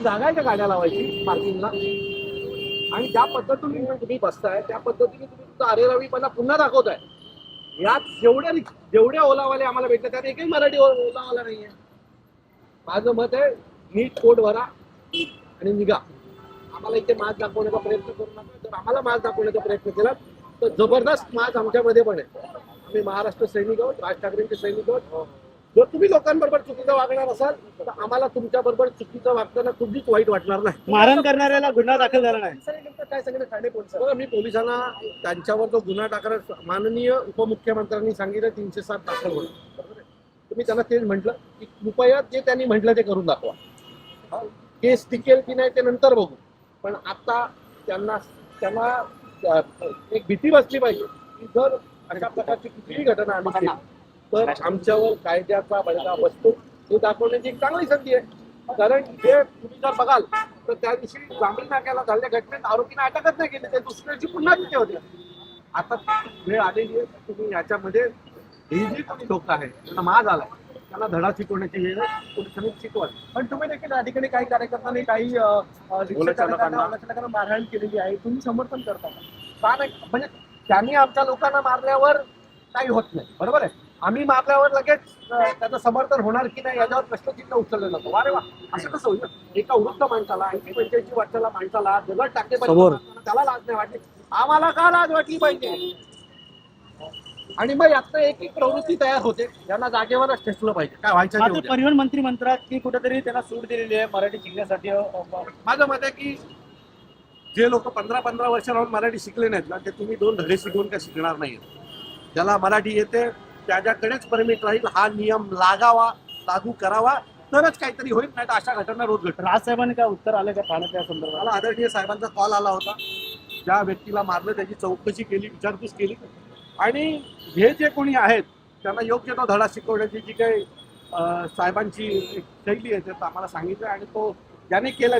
जागा आहे का गाड्या लावायची पार्किंगला? आणि ज्या पद्धतीने तुम्ही बसताय त्या पद्धतीने तुम्ही तुमचा अरेरावीपणा पुन्हा दाखवताय. यात जेवढ्या ओलावाले आम्हाला भेटले त्यात एकही मराठी ओलावाला नाहीये. माझं मत आहे नीट कोट भरा आणि निघा. आम्हाला इथे माज दाखवण्याचा प्रयत्न करू नका. जर आम्हाला माज दाखवण्याचा प्रयत्न केला तर जबरदस्त माज आमच्यामध्ये पण आहे. आम्ही महाराष्ट्र सैनिक आहोत, राज ठाकरेंचे सैनिक आहोत. जर तुम्ही लोकांबरोबर चुकीचं वागणार असाल तर आम्हाला तुमच्या बरोबर चुकीचं वागताना कुठलीच वाईट वाटणार नाही. मारहाण करणाऱ्याला गुन्हा दाखल झाला नाही. काय सांगितलं ठाणे पोलिसांना? मी पोलिसांना त्यांच्यावर जो गुन्हा टाकणार माननीय उपमुख्यमंत्र्यांनी सांगितलं 307 दाखल होईल. बरोबर आहे. तुम्ही त्यांना तेच म्हटलं की कृपया जे त्यांनी म्हटलं ते करून दाखवा. केस टिकेल की नाही ते नंतर बघू. पण आता त्यांना एक भीती बसली पाहिजे की जर अशा प्रकारची कुठलीही घटना आली तर आमच्यावर कायद्याचा बडगा बसतो हे दाखवण्याची एक चांगली संधी आहे. कारण हे तुम्ही जर बघाल तर त्या दिवशी जांभळी नाक्याला झालेल्या घटनेत आरोपींना अटकच नाही केली. ते दुसऱ्या दिवशी पुन्हा तिथे होते. आता वेळ आलेली आहे तुम्ही याच्यामध्ये ही जी कोणी लोक आहेत त्यांना माज आलाय त्यांना धडा शिकवण्याची वेळ पोलिसांनी शिकवावी. पण तुम्ही देखील या ठिकाणी काही कार्यकर्त्यांनी काही रिक्षा चालकांना मारहाण केलेली आहे, तुम्ही समर्थन करता का नाही? म्हणजे त्यांनी आमच्या लोकांना मारल्यावर काही होत नाही. बरोबर आहे. आम्ही मारल्यावर लगेच त्याचं समर्थन होणार की नाही याच्यावर प्रश्नचिन्ह उचललं जातं. अरे वा, असं कसं होईल? एका वृद्ध माणसाला 80-85 वर्षाला माणसाला दगड टाकले पाहिजे त्याला लाज नाही वाटली. आम्हाला का लाज वाटली पाहिजे? आणि मग यात एक प्रवृत्ती तयार होते ज्यांना जागेवरच ठेचलं पाहिजे. काय व्हायचं? परिवहन मंत्री म्हणतात की कुठेतरी त्यांना सूट दिलेली आहे मराठी शिकण्यासाठी. माझं मत आहे की जे लोक 15-15 वर्ष राहून मराठी शिकले नाहीत ना ते तुम्ही 2 धडे शिकवून काय शिकणार नाही. ज्याला मराठी येते त्याच्याकडेच परमिट राहील. हा नियम लागू करावा तरच काहीतरी होईल. नाही तर अशा घटना रोज घडतात. राजसाहेबांनी काय उत्तर आलं का ठाणे त्या संदर्भात? मला आदरणीय साहेबांचा कॉल आला होता. ज्या व्यक्तीला मारलं त्याची चौकशी केली, विचारपूस केली आणि हे जे कोणी आहेत त्यांना योग्य तो धडा शिकवण्याची जी काही साहेबांची एक शैली आहे त्यात आम्हाला सांगितलं आणि तो ज्याने केलं